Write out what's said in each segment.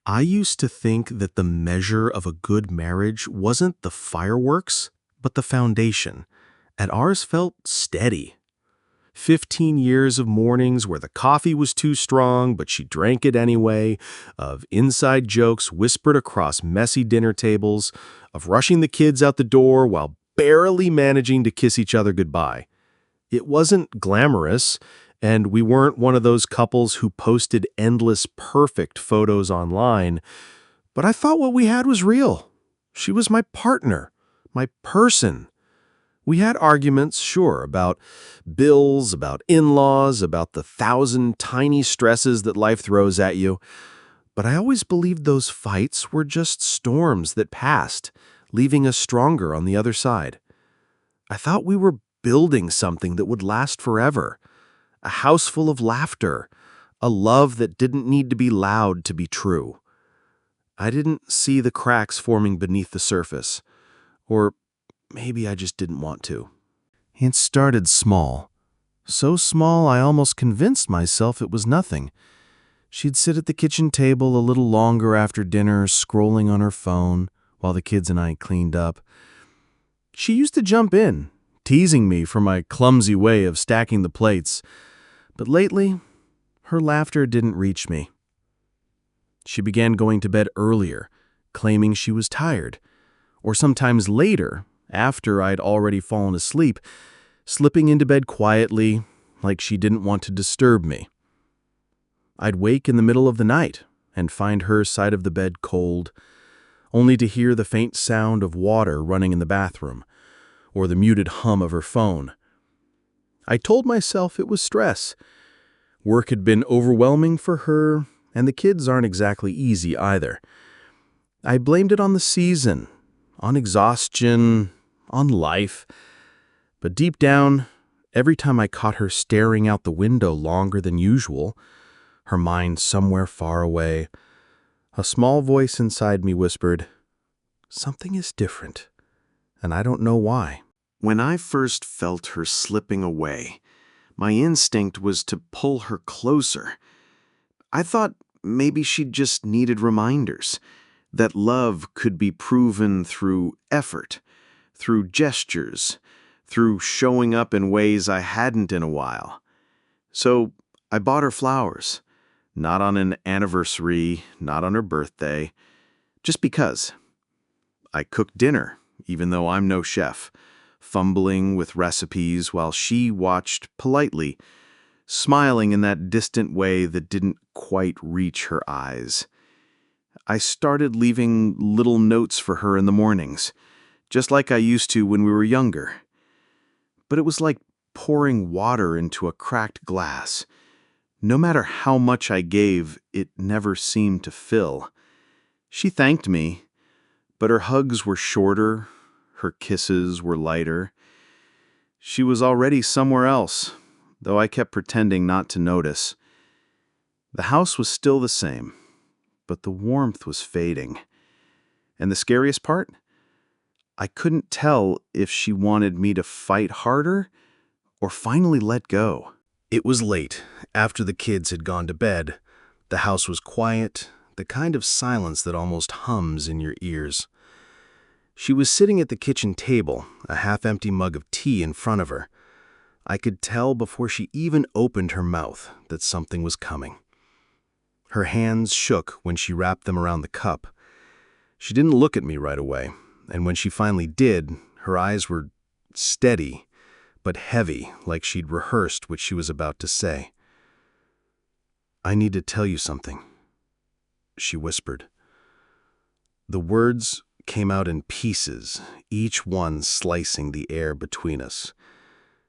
I used to think that the measure of a good marriage wasn't the fireworks, but the foundation, and ours felt steady. 15 years of mornings where the coffee was too strong, but she drank it anyway, of inside jokes whispered across messy dinner tables, of rushing the kids out the door while barely managing to kiss each other goodbye. It wasn't glamorous, and we weren't one of those couples who posted endless perfect photos online, but I thought what we had was real. She was my partner, my person. We had arguments, sure, about bills, about in-laws, about the thousand tiny stresses that life throws at you, but I always believed those fights were just storms that passed, leaving us stronger on the other side. I thought we were building something that would last forever, a house full of laughter, a love that didn't need to be loud to be true. I didn't see the cracks forming beneath the surface, or maybe I just didn't want to. It started small. So small I almost convinced myself it was nothing. She'd sit at the kitchen table a little longer after dinner, scrolling on her phone, while the kids and I cleaned up. She used to jump in, teasing me for my clumsy way of stacking the plates, but lately, her laughter didn't reach me. She began going to bed earlier, claiming she was tired, or sometimes later, after I'd already fallen asleep, slipping into bed quietly, like she didn't want to disturb me. I'd wake in the middle of the night and find her side of the bed cold, only to hear the faint sound of water running in the bathroom, or the muted hum of her phone. I told myself it was stress. Work had been overwhelming for her, and the kids aren't exactly easy either. I blamed it on the season, on exhaustion, on life. But deep down, every time I caught her staring out the window longer than usual, her mind somewhere far away, a small voice inside me whispered, "Something is different, and I don't know why." When I first felt her slipping away, my instinct was to pull her closer. I thought maybe she just needed reminders, that love could be proven through effort, through gestures, through showing up in ways I hadn't in a while. So I bought her flowers, not on an anniversary, not on her birthday, just because. I cooked dinner, even though I'm no chef, fumbling with recipes while she watched politely, smiling in that distant way that didn't quite reach her eyes. I started leaving little notes for her in the mornings, just like I used to when we were younger. But it was like pouring water into a cracked glass. No matter how much I gave, it never seemed to fill. She thanked me, but her hugs were shorter, her kisses were lighter. She was already somewhere else, though I kept pretending not to notice. The house was still the same, but the warmth was fading. And the scariest part? I couldn't tell if she wanted me to fight harder or finally let go. It was late, after the kids had gone to bed. The house was quiet, the kind of silence that almost hums in your ears. She was sitting at the kitchen table, a half-empty mug of tea in front of her. I could tell before she even opened her mouth that something was coming. Her hands shook when she wrapped them around the cup. She didn't look at me right away, and when she finally did, her eyes were steady, but heavy, like she'd rehearsed what she was about to say. "I need to tell you something," she whispered. The words came out in pieces, each one slicing the air between us.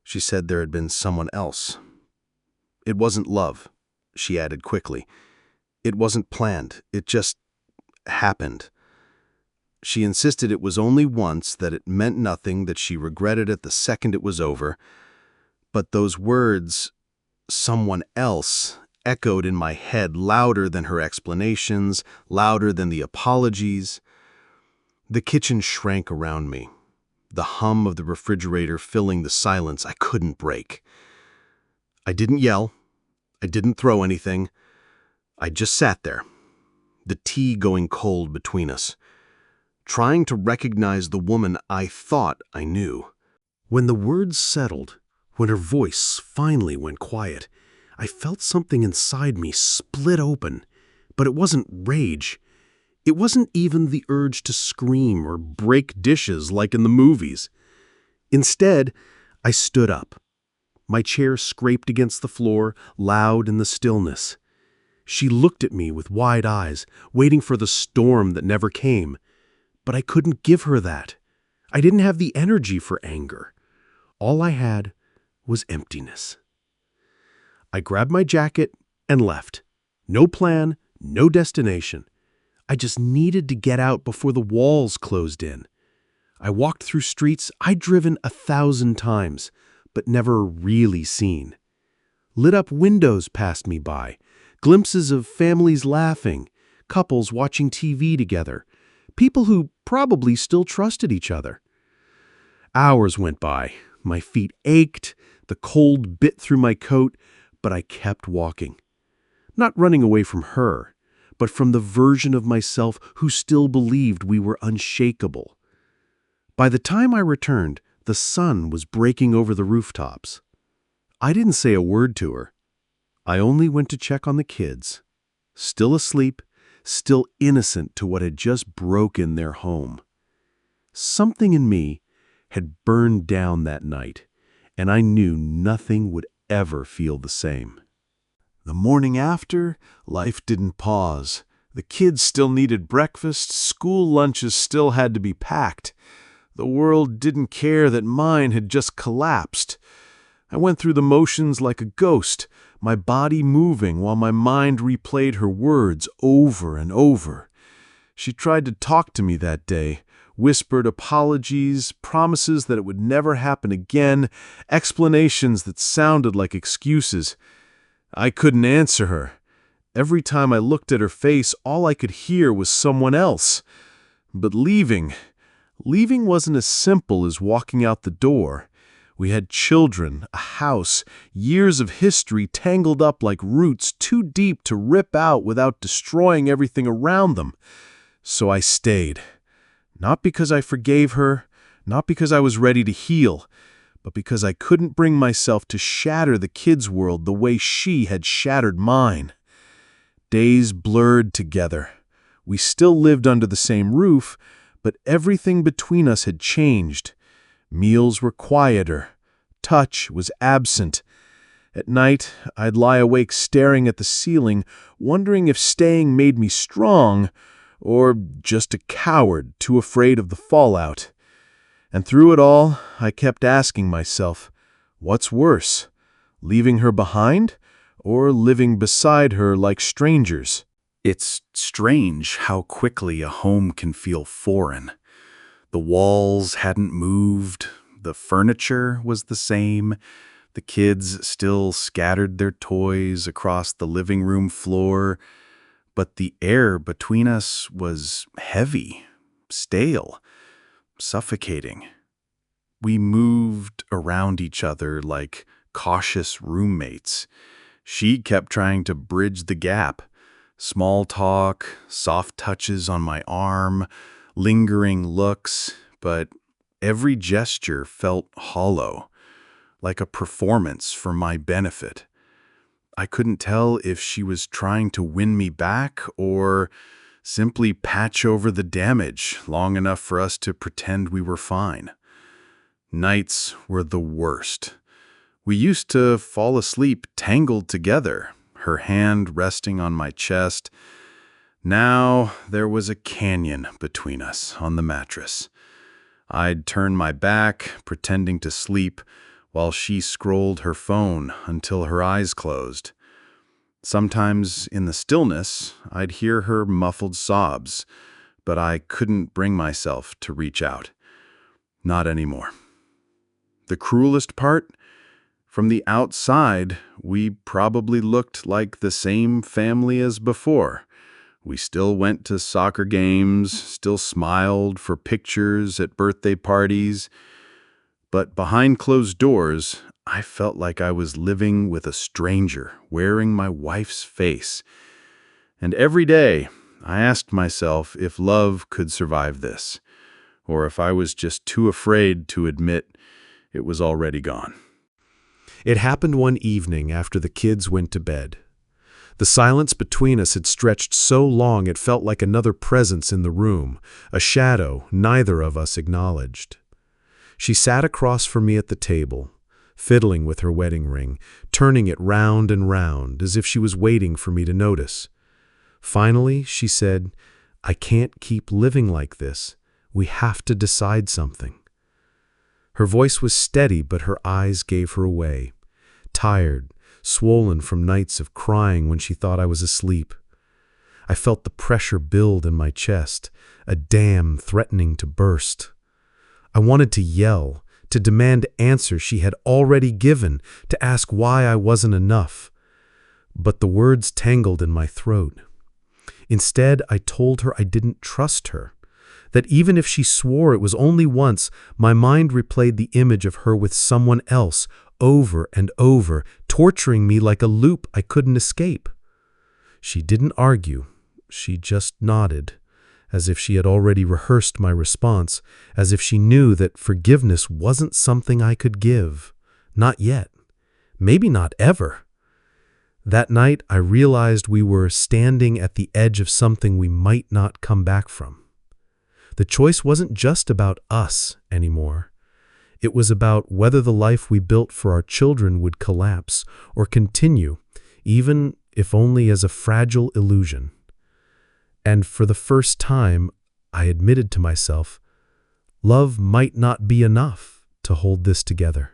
She said there had been someone else. It wasn't love, she added quickly. It wasn't planned. It just happened. She insisted it was only once, that it meant nothing, that she regretted it the second it was over. But those words, someone else, echoed in my head louder than her explanations, louder than the apologies. The kitchen shrank around me, the hum of the refrigerator filling the silence I couldn't break. I didn't yell. I didn't throw anything. I just sat there, the tea going cold between us, trying to recognize the woman I thought I knew. When the words settled, when her voice finally went quiet, I felt something inside me split open, but it wasn't rage. It wasn't even the urge to scream or break dishes like in the movies. Instead, I stood up. My chair scraped against the floor, loud in the stillness. She looked at me with wide eyes, waiting for the storm that never came. But I couldn't give her that. I didn't have the energy for anger. All I had was emptiness. I grabbed my jacket and left. No plan, no destination. I just needed to get out before the walls closed in. I walked through streets I'd driven 1,000 times, but never really seen. Lit up windows passed me by, glimpses of families laughing, couples watching TV together, people who probably still trusted each other. Hours went by. My feet ached, the cold bit through my coat, but I kept walking. Not running away from her, but from the version of myself who still believed we were unshakable. By the time I returned, the sun was breaking over the rooftops. I didn't say a word to her. I only went to check on the kids, still asleep, still innocent to what had just broken their home. Something in me had burned down that night, and I knew nothing would ever feel the same. The morning after, life didn't pause. The kids still needed breakfast, school lunches still had to be packed. The world didn't care that mine had just collapsed. I went through the motions like a ghost, my body moving while my mind replayed her words over and over. She tried to talk to me that day, whispered apologies, promises that it would never happen again, explanations that sounded like excuses. I couldn't answer her. Every time I looked at her face, all I could hear was someone else. But leaving wasn't as simple as walking out the door. We had children, a house, years of history tangled up like roots too deep to rip out without destroying everything around them. So I stayed. Not because I forgave her, not because I was ready to heal, but because I couldn't bring myself to shatter the kids' world the way she had shattered mine. Days blurred together. We still lived under the same roof, but everything between us had changed. Meals were quieter. Touch was absent. At night, I'd lie awake staring at the ceiling, wondering if staying made me strong, or just a coward too afraid of the fallout. And through it all, I kept asking myself, what's worse, leaving her behind or living beside her like strangers? It's strange how quickly a home can feel foreign. The walls hadn't moved, the furniture was the same, the kids still scattered their toys across the living room floor, but the air between us was heavy, stale, suffocating. We moved around each other like cautious roommates. She kept trying to bridge the gap. Small talk, soft touches on my arm, lingering looks, but every gesture felt hollow, like a performance for my benefit. I couldn't tell if she was trying to win me back or simply patch over the damage long enough for us to pretend we were fine. Nights were the worst. We used to fall asleep tangled together, her hand resting on my chest. Now there was a canyon between us on the mattress. I'd turn my back, pretending to sleep, while she scrolled her phone until her eyes closed. Sometimes in the stillness, I'd hear her muffled sobs, but I couldn't bring myself to reach out. Not anymore. The cruelest part? From the outside, we probably looked like the same family as before. We still went to soccer games, still smiled for pictures at birthday parties. But behind closed doors, I felt like I was living with a stranger, wearing my wife's face. And every day, I asked myself if love could survive this, or if I was just too afraid to admit it was already gone. It happened one evening after the kids went to bed. The silence between us had stretched so long it felt like another presence in the room, a shadow neither of us acknowledged. She sat across from me at the table, fiddling with her wedding ring, turning it round and round as if she was waiting for me to notice. Finally, she said, "I can't keep living like this. We have to decide something." Her voice was steady, but her eyes gave her away, tired, swollen from nights of crying when she thought I was asleep. I felt the pressure build in my chest, a dam threatening to burst. I wanted to yell, to demand answers she had already given, to ask why I wasn't enough. But the words tangled in my throat. Instead, I told her I didn't trust her, that even if she swore it was only once, my mind replayed the image of her with someone else over and over, torturing me like a loop I couldn't escape. She didn't argue. She just nodded, as if she had already rehearsed my response, as if she knew that forgiveness wasn't something I could give. Not yet. Maybe not ever. That night, I realized we were standing at the edge of something we might not come back from. The choice wasn't just about us anymore. It was about whether the life we built for our children would collapse or continue, even if only as a fragile illusion. And for the first time, I admitted to myself, love might not be enough to hold this together.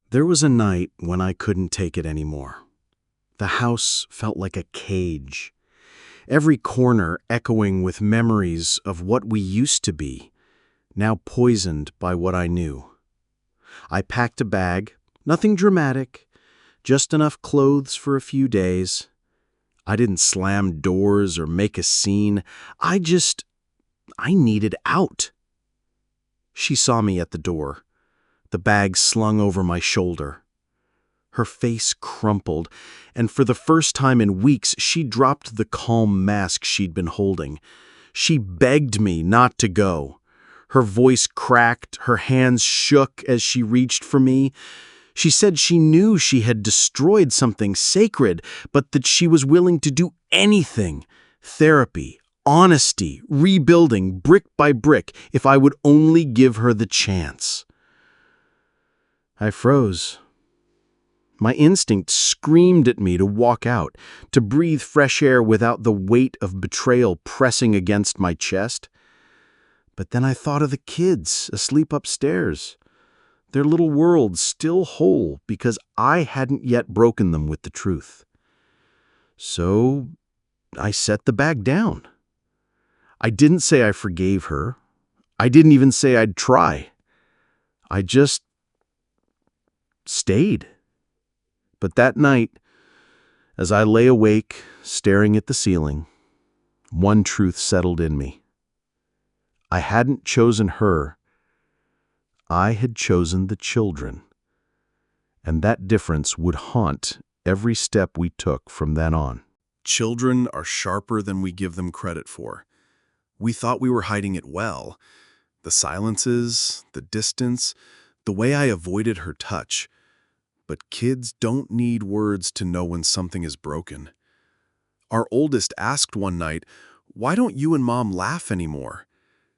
There was a night when I couldn't take it anymore. The house felt like a cage, every corner echoing with memories of what we used to be, now poisoned by what I knew. I packed a bag, nothing dramatic, just enough clothes for a few days. I didn't slam doors or make a scene. I needed out. She saw me at the door, the bag slung over my shoulder. Her face crumpled, and for the first time in weeks, she dropped the calm mask she'd been holding. She begged me not to go. Her voice cracked, her hands shook as she reached for me. She said she knew she had destroyed something sacred, but that she was willing to do anything. Therapy, honesty, rebuilding, brick by brick, if I would only give her the chance. I froze. My instinct screamed at me to walk out, to breathe fresh air without the weight of betrayal pressing against my chest. But then I thought of the kids asleep upstairs, their little worlds still whole because I hadn't yet broken them with the truth. So I set the bag down. I didn't say I forgave her. I didn't even say I'd try. I just stayed. But that night, as I lay awake, staring at the ceiling, one truth settled in me. I hadn't chosen her. I had chosen the children. And that difference would haunt every step we took from then on. Children are sharper than we give them credit for. We thought we were hiding it well. The silences, the distance, the way I avoided her touch. But kids don't need words to know when something is broken. Our oldest asked one night, "Why don't you and Mom laugh anymore?"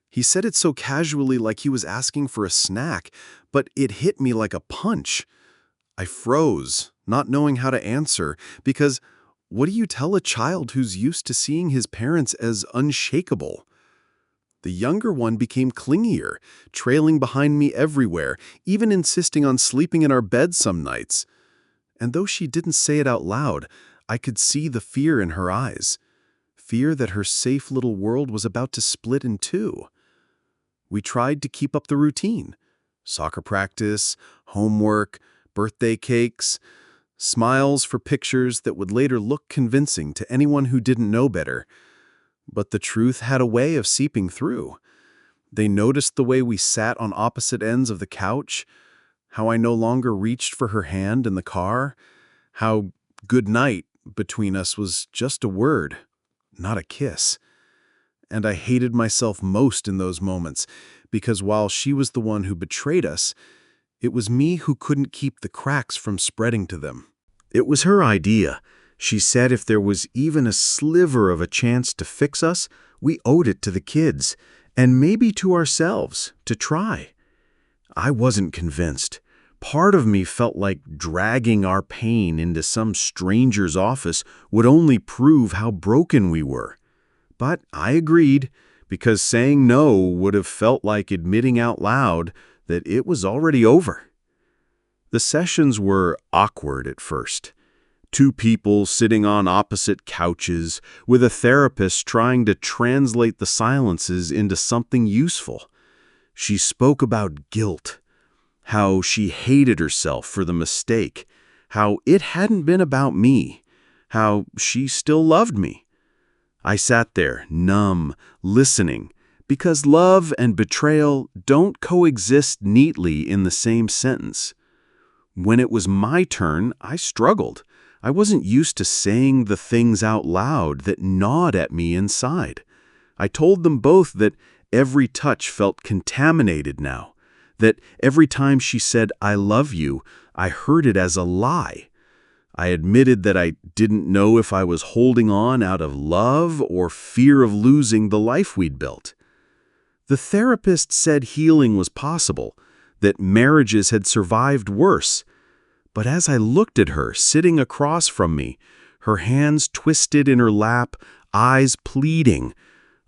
He said it so casually, like he was asking for a snack, but it hit me like a punch. I froze, not knowing how to answer, because what do you tell a child who's used to seeing his parents as unshakable? The younger one became clingier, trailing behind me everywhere, even insisting on sleeping in our bed some nights. And though she didn't say it out loud, I could see the fear in her eyes. Fear that her safe little world was about to split in two. We tried to keep up the routine. Soccer practice, homework, birthday cakes, smiles for pictures that would later look convincing to anyone who didn't know better. But the truth had a way of seeping through. They noticed the way we sat on opposite ends of the couch, how I no longer reached for her hand in the car, how good night between us was just a word, not a kiss. And I hated myself most in those moments, because while she was the one who betrayed us, it was me who couldn't keep the cracks from spreading to them. It was her idea. She said if there was even a sliver of a chance to fix us, we owed it to the kids, and maybe to ourselves, to try. I wasn't convinced. Part of me felt like dragging our pain into some stranger's office would only prove how broken we were. But I agreed, because saying no would have felt like admitting out loud that it was already over. The sessions were awkward at first. Two people sitting on opposite couches, with a therapist trying to translate the silences into something useful. She spoke about guilt, how she hated herself for the mistake, how it hadn't been about me, how she still loved me. I sat there, numb, listening, because love and betrayal don't coexist neatly in the same sentence. When it was my turn, I struggled. I wasn't used to saying the things out loud that gnawed at me inside. I told them both that every touch felt contaminated now, that every time she said, "I love you," I heard it as a lie. I admitted that I didn't know if I was holding on out of love or fear of losing the life we'd built. The therapist said healing was possible, that marriages had survived worse. But as I looked at her, sitting across from me, her hands twisted in her lap, eyes pleading,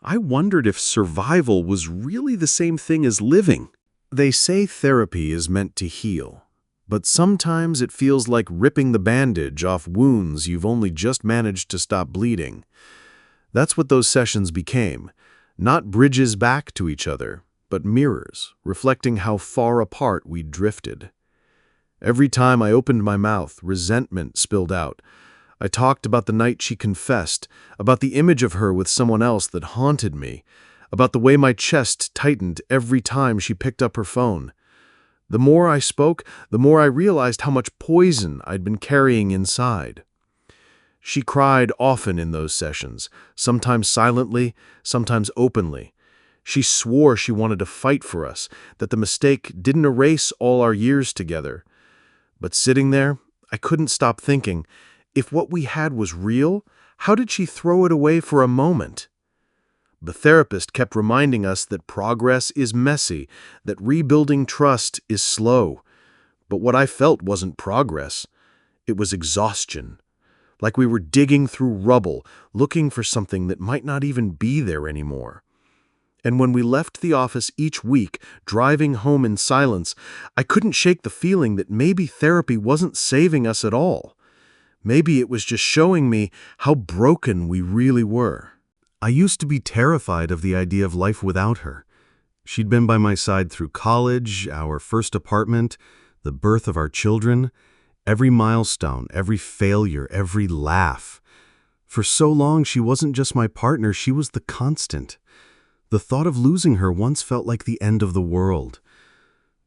I wondered if survival was really the same thing as living. They say therapy is meant to heal, but sometimes it feels like ripping the bandage off wounds you've only just managed to stop bleeding. That's what those sessions became, not bridges back to each other, but mirrors, reflecting how far apart we'd drifted. Every time I opened my mouth, resentment spilled out. I talked about the night she confessed, about the image of her with someone else that haunted me, about the way my chest tightened every time she picked up her phone. The more I spoke, the more I realized how much poison I'd been carrying inside. She cried often in those sessions, sometimes silently, sometimes openly. She swore she wanted to fight for us, that the mistake didn't erase all our years together. But sitting there, I couldn't stop thinking, if what we had was real, how did she throw it away for a moment? The therapist kept reminding us that progress is messy, that rebuilding trust is slow. But what I felt wasn't progress. It was exhaustion. Like we were digging through rubble, looking for something that might not even be there anymore. And when we left the office each week, driving home in silence, I couldn't shake the feeling that maybe therapy wasn't saving us at all. Maybe it was just showing me how broken we really were. I used to be terrified of the idea of life without her. She'd been by my side through college, our first apartment, the birth of our children, every milestone, every failure, every laugh. For so long, she wasn't just my partner, she was the constant. The thought of losing her once felt like the end of the world.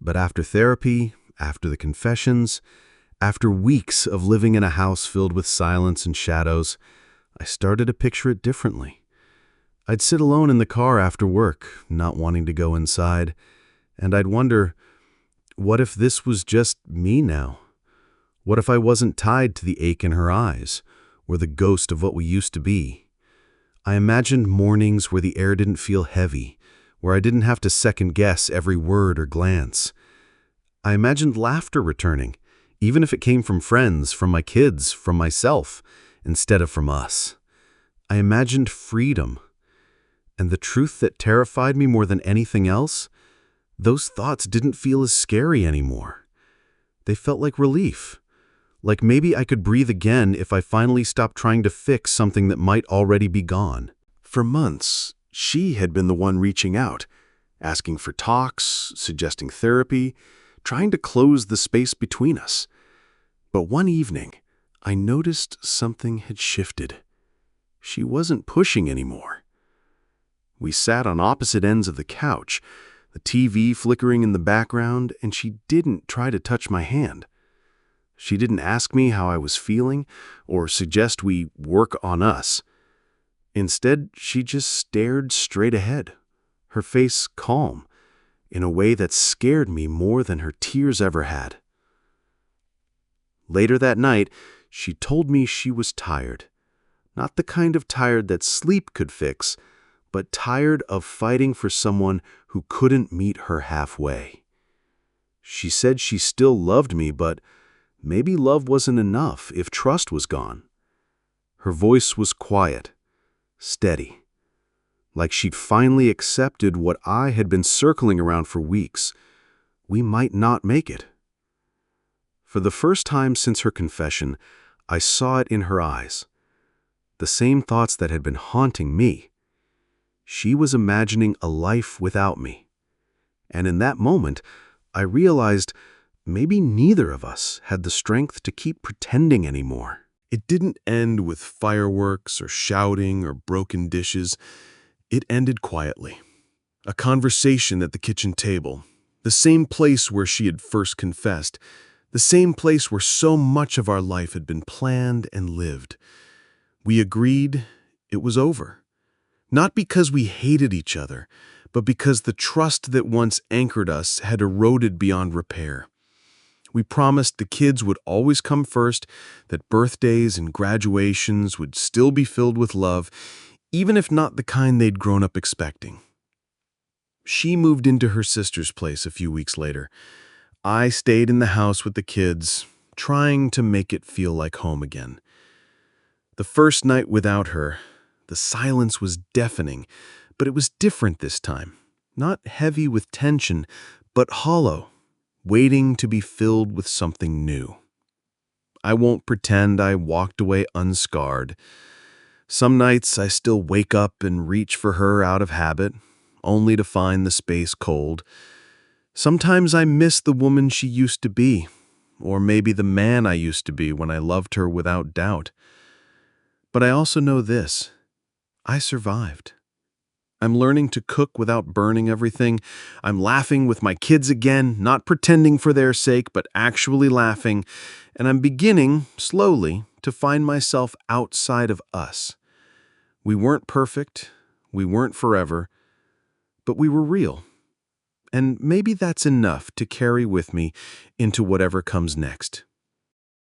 But after therapy, after the confessions, after weeks of living in a house filled with silence and shadows, I started to picture it differently. I'd sit alone in the car after work, not wanting to go inside, and I'd wonder, what if this was just me now? What if I wasn't tied to the ache in her eyes, or the ghost of what we used to be? I imagined mornings where the air didn't feel heavy, where I didn't have to second-guess every word or glance. I imagined laughter returning, even if it came from friends, from my kids, from myself, instead of from us. I imagined freedom. And the truth that terrified me more than anything else, those thoughts didn't feel as scary anymore. They felt like relief. Like maybe I could breathe again if I finally stopped trying to fix something that might already be gone. For months, she had been the one reaching out, asking for talks, suggesting therapy, trying to close the space between us. But one evening, I noticed something had shifted. She wasn't pushing anymore. We sat on opposite ends of the couch, the TV flickering in the background, and she didn't try to touch my hand. She didn't ask me how I was feeling or suggest we work on us. Instead, she just stared straight ahead, her face calm, in a way that scared me more than her tears ever had. Later that night, she told me she was tired. Not the kind of tired that sleep could fix, but tired of fighting for someone who couldn't meet her halfway. She said she still loved me, but maybe love wasn't enough if trust was gone. Her voice was quiet, steady, like she'd finally accepted what I had been circling around for weeks. We might not make it. For the first time since her confession, I saw it in her eyes. The same thoughts that had been haunting me. She was imagining a life without me. And in that moment, I realized maybe neither of us had the strength to keep pretending anymore. It didn't end with fireworks or shouting or broken dishes. It ended quietly. A conversation at the kitchen table, the same place where she had first confessed, the same place where so much of our life had been planned and lived. We agreed it was over. Not because we hated each other, but because the trust that once anchored us had eroded beyond repair. We promised the kids would always come first, that birthdays and graduations would still be filled with love, even if not the kind they'd grown up expecting. She moved into her sister's place a few weeks later. I stayed in the house with the kids, trying to make it feel like home again. The first night without her, the silence was deafening, but it was different this time. Not heavy with tension, but hollow, waiting to be filled with something new. I won't pretend I walked away unscarred. Some nights I still wake up and reach for her out of habit, only to find the space cold. Sometimes I miss the woman she used to be, or maybe the man I used to be when I loved her without doubt. But I also know this: I survived. I'm learning to cook without burning everything. I'm laughing with my kids again, not pretending for their sake, but actually laughing. And I'm beginning, slowly, to find myself outside of us. We weren't perfect, we weren't forever, but we were real. And maybe that's enough to carry with me into whatever comes next.